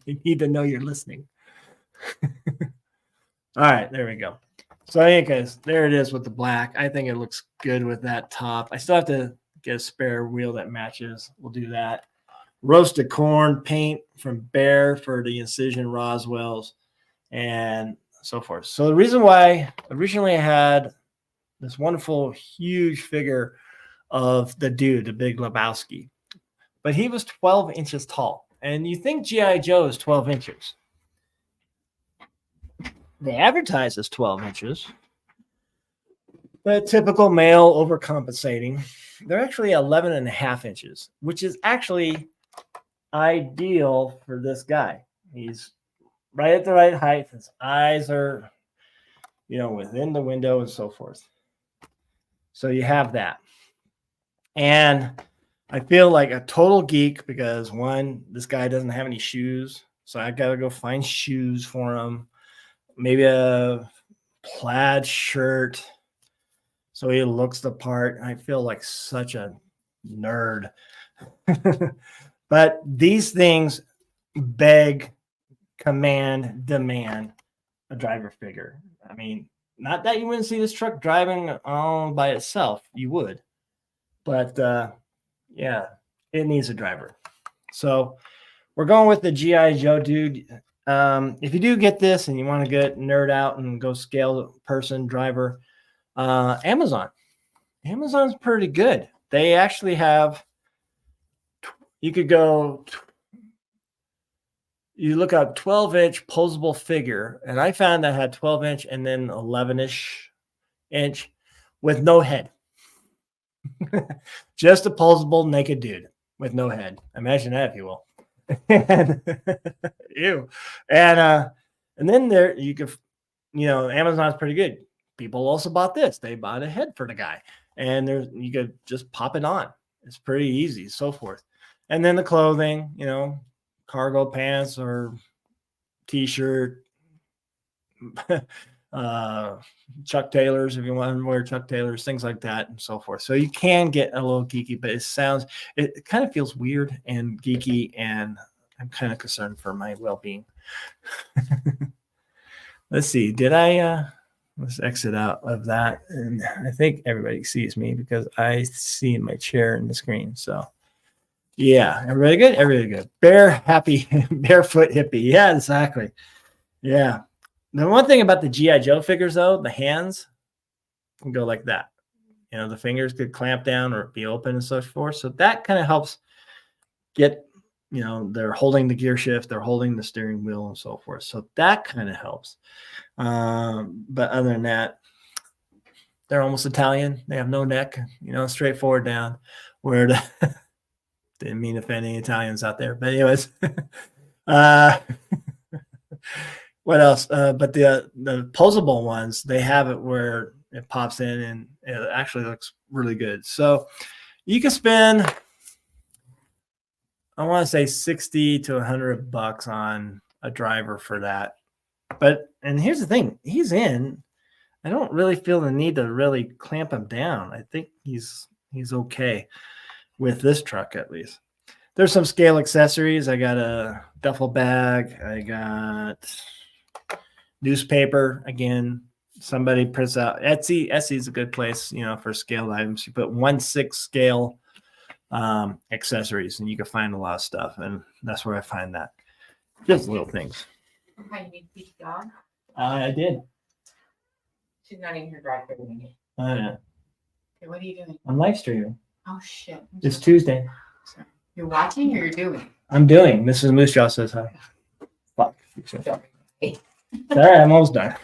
You need to know you're listening. All right, there we go. So I think there it is with the black. I think it looks good with that top. I still have to get a spare wheel that matches. We'll do that. Roasted corn paint from Bear for the incision Roswells and so forth. So the reason why originally I had this wonderful, huge figure of the dude, the Big Lebowski, but he was 12 inches tall. And you think G.I. Joe is 12 inches. They advertise as 12 inches. The typical male overcompensating. They're actually 11.5 inches, which is actually ideal for this guy. He's right at the right height. His eyes are, within the window and so forth. So you have that. And I feel like a total geek because one, this guy doesn't have any shoes. So I got to go find shoes for him. Maybe a plaid shirt so he looks the part. I feel like such a nerd. But these things beg, command, demand a driver figure. I mean, not that you wouldn't see this truck driving all by itself. You would. But yeah, it needs a driver. So we're going with the G.I. Joe dude. If you do get this and you want to get nerd out and go scale person driver, Amazon's pretty good. They actually have, you could go, you look up 12-inch posable figure, and I found that had 12-inch and then 11-ish inch with no head. Just a posable naked dude with no head. Imagine that, if you will. Ew. And then there you could, Amazon's pretty good. People also bought this. They bought a head for the guy, and you could just pop it on. It's pretty easy, so forth. And then the clothing, cargo pants or t-shirt, Chuck Taylors if you want to wear Chuck Taylors, things like that, and so forth. So you can get a little geeky, but it kind of feels weird and geeky, and I'm kind of concerned for my well-being. Let's see. Let's exit out of that, and I think everybody sees me because I see my chair in the screen. So yeah, everybody good? Everybody good. Barefoot hippie. Yeah, exactly. Yeah. The one thing about the G.I. Joe figures, though, the hands can go like that. The fingers could clamp down or be open and so forth. So that kind of helps get, they're holding the gear shift, they're holding the steering wheel and so forth. So that kind of helps. But other than that, they're almost Italian. They have no neck, straightforward down. Where didn't mean to offend any Italians out there. But anyways, what else? But the posable ones, they have it where it pops in and it actually looks really good. So you can spend, I want to say $60 to $100 on a driver for that. And here's the thing, he's in. I don't really feel the need to really clamp him down. I think he's okay with this truck, at least. There's some scale accessories. I got a duffel bag. I got newspaper. Again, somebody prints out Etsy. Etsy is a good place, for scaled items. You put 1/6 scale accessories, and you can find a lot of stuff. And that's where I find that. Just little things.
Okay, you need to feed the dog?
I did.
She's not even here driving.
Oh, yeah.
Okay, what are you doing?
I'm live streaming.
Oh, shit.
It's Tuesday.
Sorry. You're watching or you're doing?
I'm doing. Mrs. Moosejaw says hi. Fuck.
Hey.
All right, I'm almost done.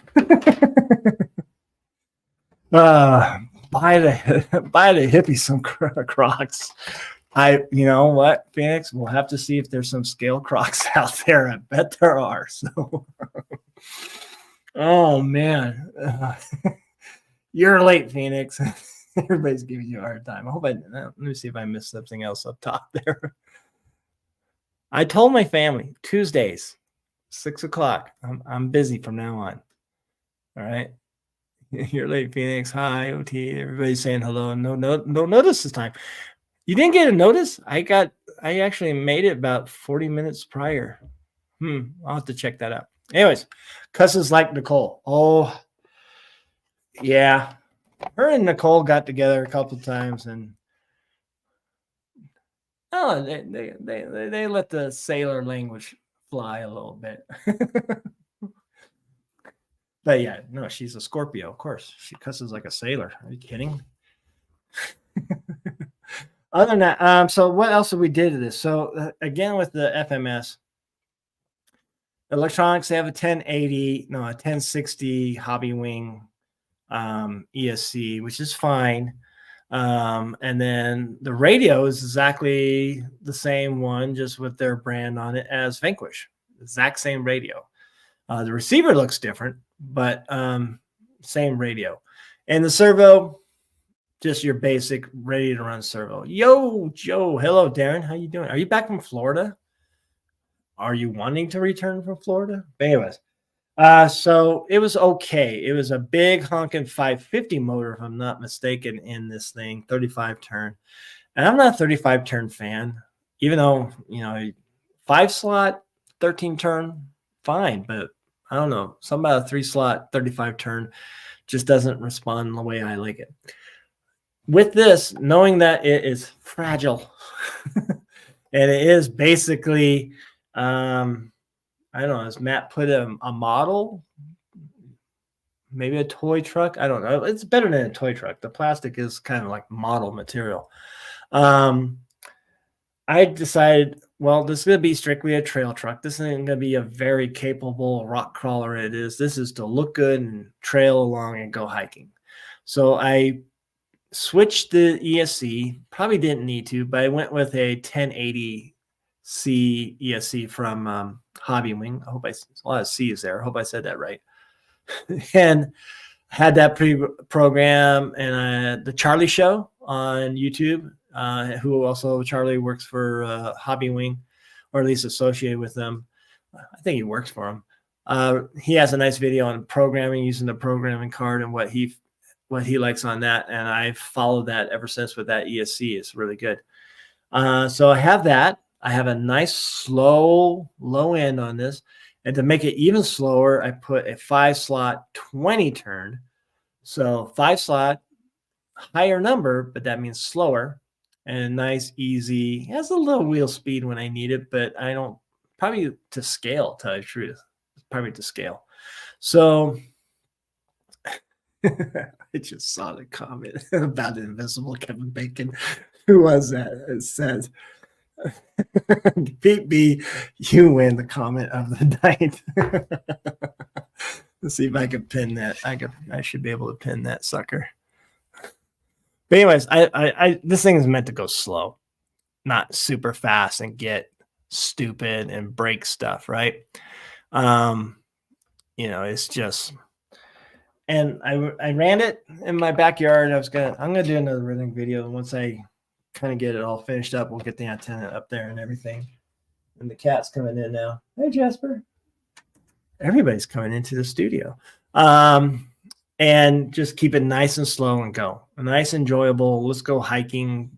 Buy the hippie some Crocs. You know what, Phoenix? We'll have to see if there's some scale Crocs out there. I bet there are. So, oh man, you're late, Phoenix. Everybody's giving you a hard time. Let me see if I missed something else up top there. I told my family Tuesdays, 6 o'clock. I'm busy from now on. All right. You're late, Phoenix. Hi, OT. Everybody's saying hello. No notice this time. You didn't get a notice? I actually made it about 40 minutes prior. I'll have to check that out. Anyways, cusses like Nicole. Oh, yeah. Her and Nicole got together a couple of times, and they let the sailor language fly a little bit. But yeah, no, she's a Scorpio, of course. She cusses like a sailor. Are you kidding? Other than that, so what else did we do to this? So again, with the FMS electronics, they have a 1060 Hobby Wing ESC, which is fine. And then the radio is exactly the same one, just with their brand on it as Vanquish. Exact same radio. The receiver looks different, but same radio. And the servo, just your basic ready to run servo. Yo, Joe. Hello, Darren. How you doing? Are you back from Florida? Are you wanting to return from Florida? But anyways, so it was okay. It was a big honking 550 motor, if I'm not mistaken, in this thing, 35 turn. And I'm not a 35 turn fan, even though, 5 slot, 13 turn, fine. But I don't know. Something about a 3 slot, 35 turn just doesn't respond the way I like it. With this, knowing that it is fragile and it is basically, I don't know, as Matt put a model, maybe a toy truck. I don't know. It's better than a toy truck. The plastic is kind of like model material. I decided, well, this is going to be strictly a trail truck. This isn't going to be a very capable rock crawler. This is to look good and trail along and go hiking. So I switched the ESC. Probably didn't need to, but I went with a 1080C ESC from Hobby Wing. A lot of C's there. I hope I said that right. And had that program and the Charlie Show on YouTube, who also Charlie works for Hobby Wing, or at least associated with them. I think he works for them. He has a nice video on programming, using the programming card and what he likes on that. And I followed that ever since with that ESC. It's really good. So I have that. I have a nice slow low end on this. And to make it even slower, I put a 5 slot 20 turn. So 5 slot, higher number, but that means slower and nice, easy. It has a little wheel speed when I need it, but I don't, probably to scale, to tell you the truth. Probably to scale. So I just saw the comment about the invisible Kevin Bacon. Who was that? It says, Pete B, you win the comment of the night. Let's see if I can pin that. I should be able to pin that sucker. But anyways, I this thing is meant to go slow, not super fast and get stupid and break stuff, right? It's just, and I ran it in my backyard. I'm gonna do another running video, and once I kind of get it all finished up, we'll get the antenna up there and everything. And the cat's coming in now. Hey, Jasper. Everybody's coming into the studio. And just keep it nice and slow and go. A nice, enjoyable, let's go hiking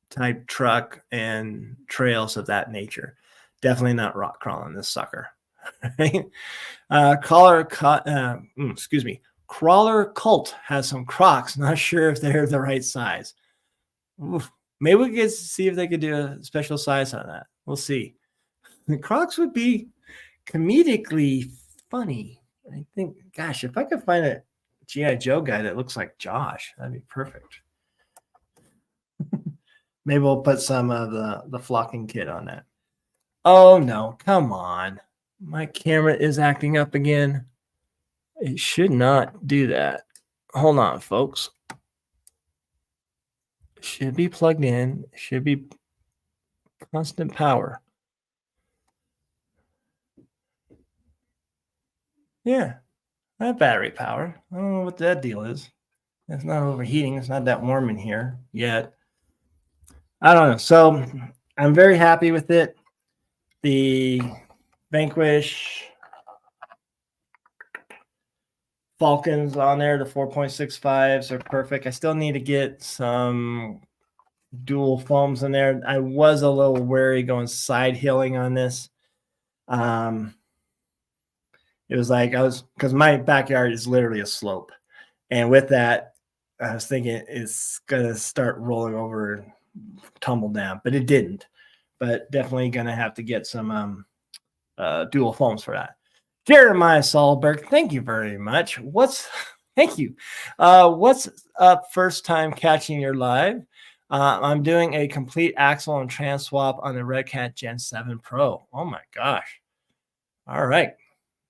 type truck and trails of that nature. Definitely not rock crawling this sucker. Right? Crawler Cult has some Crocs. Not sure if they're the right size. Oof. Maybe we could see if they could do a special size on that. We'll see. The Crocs would be comedically funny. I think, gosh, if I could find a G.I. Joe guy that looks like Josh, that'd be perfect. Maybe we'll put some of the flocking kit on that. Oh, no. Come on. My camera is acting up again. It should not do that. Hold on, folks. Should be plugged in. Should be constant power. Yeah, that battery power. I don't know what that deal is. It's not overheating. It's not that warm in here yet. I don't know. So I'm very happy with it. The Vanquish Falcons on there, the 4.65s are perfect. I still need to get some dual foams in there. I was a little wary going side hilling on this. It was like because my backyard is literally a slope. And with that, I was thinking it's going to start rolling over and tumble down, but it didn't. But definitely going to have to get some dual foams for that. Jeremiah Solberg, thank you very much. Thank you. What's up? First time catching your live. I'm doing a complete axle and trans swap on the Red Cat Gen 7 Pro. Oh my gosh. All right.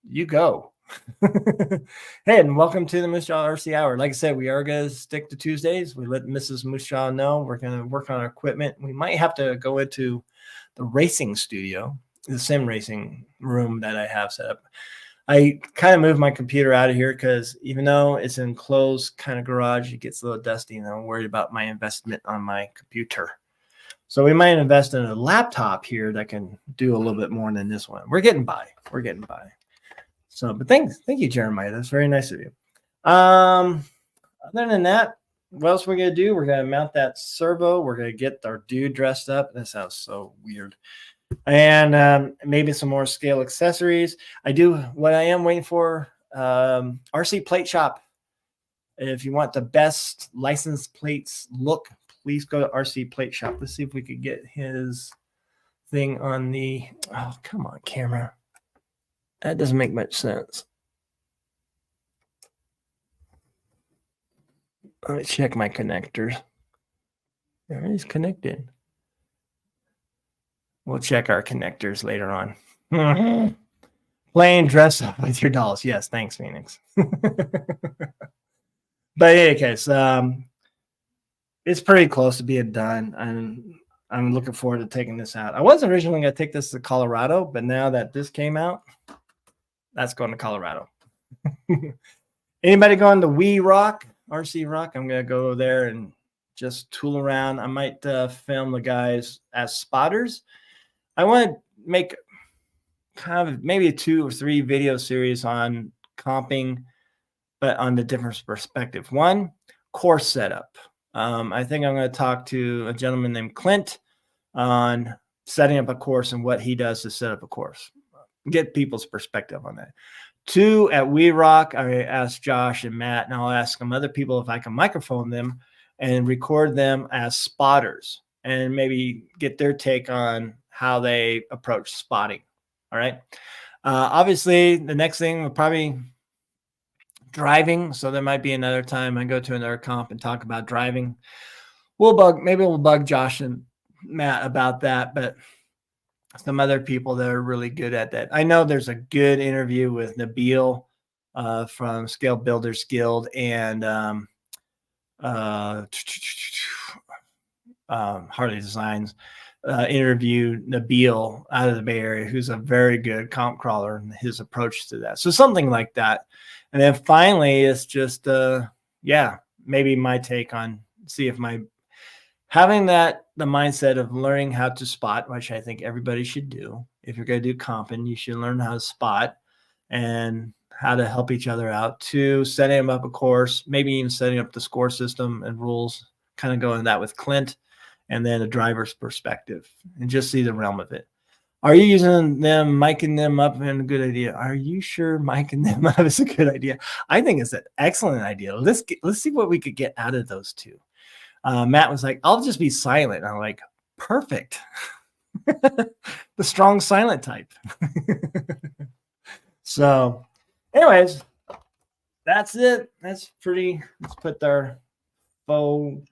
You go. Hey, and welcome to the Moosejaw RC Hour. Like I said, we are going to stick to Tuesdays. We let Mrs. Moosejaw know we're going to work on our equipment. We might have to go into the racing studio, the sim racing room that I have set up. I kind of moved my computer out of here because even though it's an enclosed kind of garage, it gets a little dusty, and I'm worried about my investment on my computer. So we might invest in a laptop here that can do a little bit more than this one. We're getting by. We're getting by. So, but thank you, Jeremiah. That's very nice of you. Other than that, what else we're gonna do? We're gonna mount that servo. We're gonna get our dude dressed up. That sounds so weird. And maybe some more scale accessories. What I am waiting for, RC Plate Shop. If you want the best license plates look, please go to RC Plate Shop. Let's see if we could get his thing on the. Oh, come on, camera. That doesn't make much sense. Let me check my connectors. Everything's connected. We'll check our connectors later on. Playing dress up with your dolls. Yes, thanks, Phoenix. But in any case, it's pretty close to being done. And I'm looking forward to taking this out. I was originally going to take this to Colorado, but now that this came out, that's going to Colorado. Anybody going to RC Rock? I'm going to go there and just tool around. I might film the guys as spotters. I want to make kind of maybe a 2 or 3 video series on comping, but on the different perspective. One, course setup. I think I'm going to talk to a gentleman named Clint on setting up a course and what he does to set up a course. Get people's perspective on that. 2, at We Rock, I asked Josh and Matt, and I'll ask some other people if I can microphone them and record them as spotters and maybe get their take on how they approach spotting. All right. Obviously, the next thing will probably driving. So there might be another time I go to another comp and talk about driving. Maybe we'll bug Josh and Matt about that, but some other people that are really good at that. I know there's a good interview with Nabil from Scale Builders Guild and Harley Designs interviewed Nabil out of the Bay Area, who's a very good comp crawler, and his approach to that. So something like that. And then finally, it's just, maybe my take on see if having the mindset of learning how to spot, which I think everybody should do. If you're going to do comping, you should learn how to spot and how to help each other out, to setting up a course, maybe even setting up the score system and rules, kind of going that with Clint, and then a driver's perspective, and just see the realm of it. Are you using them, miking them up, and a good idea? Are you sure miking them up is a good idea? I think it's an excellent idea. Let's see what we could get out of those two. Matt was like, I'll just be silent. I'm like, perfect. The strong silent type. So anyways, that's it. Let's put our faux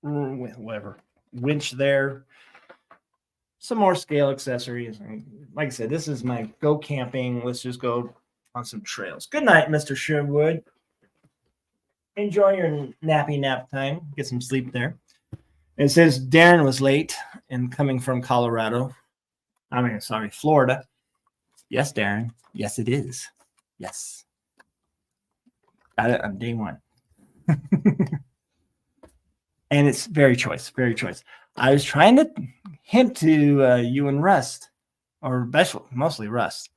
whatever winch there. Some more scale accessories. Like I said, this is my go camping. Let's just go on some trails. Good night, Mr. Sherwood. Enjoy your nappy nap time. Get some sleep there. It says Darren was late and coming from Colorado. Florida. Yes, Darren. Yes, it is. Yes. Got it on day one. And it's very choice, very choice. I was trying to hint to you and Rust, or mostly Rust.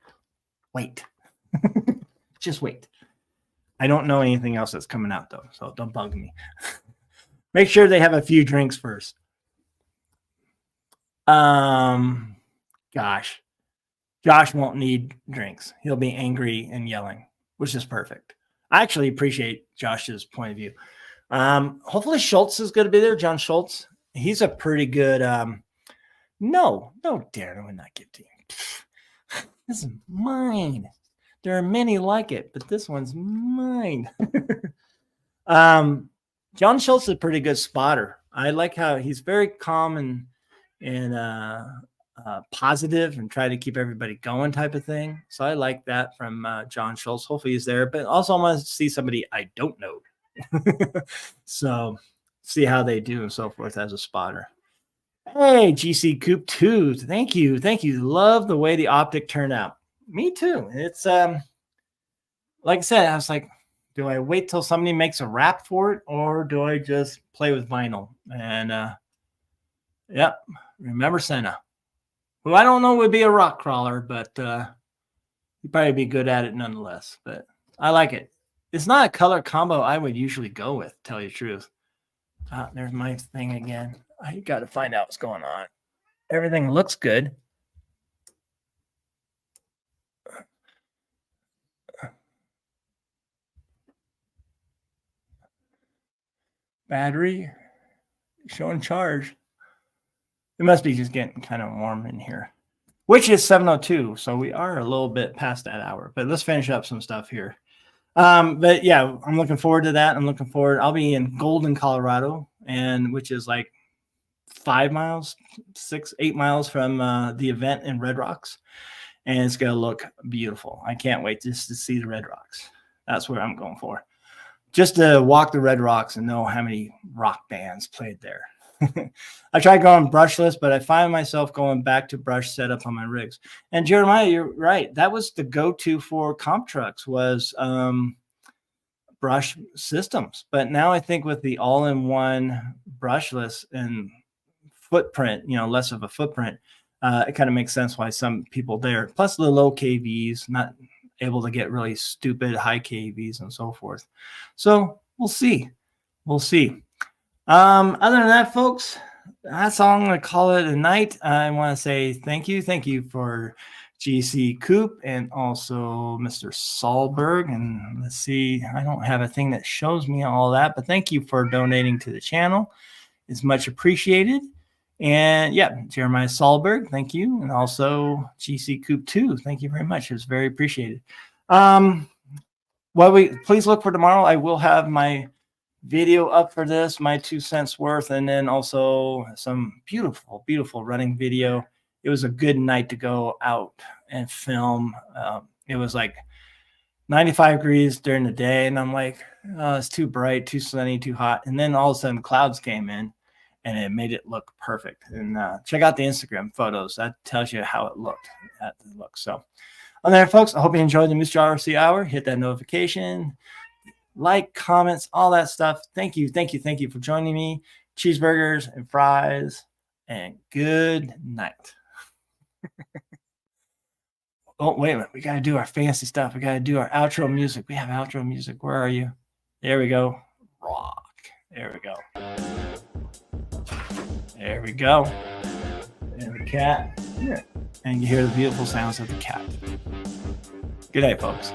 Wait. Just wait. I don't know anything else that's coming out, though, so don't bug me. Make sure they have a few drinks first. Gosh. Josh won't need drinks. He'll be angry and yelling, which is perfect. I actually appreciate Josh's point of view. Hopefully Schultz is going to be there. John Schultz. He's a pretty good. No, Darren, I would not give to you. This is mine. There are many like it, but this one's mine. John Schultz is a pretty good spotter. I like how he's very calm and positive and try to keep everybody going type of thing. So I like that from John Schultz. Hopefully he's there, but also I want to see somebody I don't know. So see how they do and so forth as a spotter. Hey, GC Coop 2. Thank you. Thank you. Love the way the optic turned out. Me too. It's like I said, I was like, do I wait till somebody makes a wrap for it or do I just play with vinyl? And yep, remember Senna, who I don't know would be a rock crawler, but he'd probably be good at it nonetheless. But I like it. It's not a color combo I would usually go with, tell you the truth. There's my thing again. I got to find out what's going on. Everything looks good. Battery showing charge. It must be just getting kind of warm in here, which is 7:02. So we are a little bit past that hour, but let's finish up some stuff here. But yeah, I'm looking forward to that. I'm looking forward. I'll be in Golden, Colorado, and which is like 5 miles, 8 miles from the event in Red Rocks. And it's going to look beautiful. I can't wait just to see the Red Rocks. That's what I'm going for. Just to walk the Red Rocks and know how many rock bands played there. I tried going brushless, but I find myself going back to brush setup on my rigs. And Jeremiah, you're right. That was the go-to for comp trucks was brush systems. But now I think with the all-in-one brushless and footprint, less of a footprint, it kind of makes sense why some people there, plus the low KVs, not able to get really stupid high KVs and so forth. So we'll see. Other than that, folks, that's all I'm going to call it a night. I want to say thank you for GC Coop and also Mr. Solberg. And let's see, I don't have a thing that shows me all that, but thank you for donating to the channel. It's much appreciated. And yeah, Jeremiah Solberg, thank you. And also GC Coop 2, thank you very much. It was very appreciated. Please look for tomorrow. I will have my video up for this, my 2 cents worth, and then also some beautiful running video. It was a good night to go out and film. It was like 95 degrees during the day, and I'm like, oh, it's too bright, too sunny, too hot. And then all of a sudden clouds came in and it made it look perfect. And check out the Instagram photos. That tells you how it looked. So on there, folks, I hope you enjoyed the Moosejaw Hour. Hit that notification, like, comments, all that stuff. Thank you for joining me. Cheeseburgers and fries, and good night. Oh, wait a minute. We got to do our fancy stuff. We got to do our outro music. We have outro music. Where are you? There we go. Rock. There we go. And the cat. Yeah. And you hear the beautiful sounds of the cat. Good night, folks.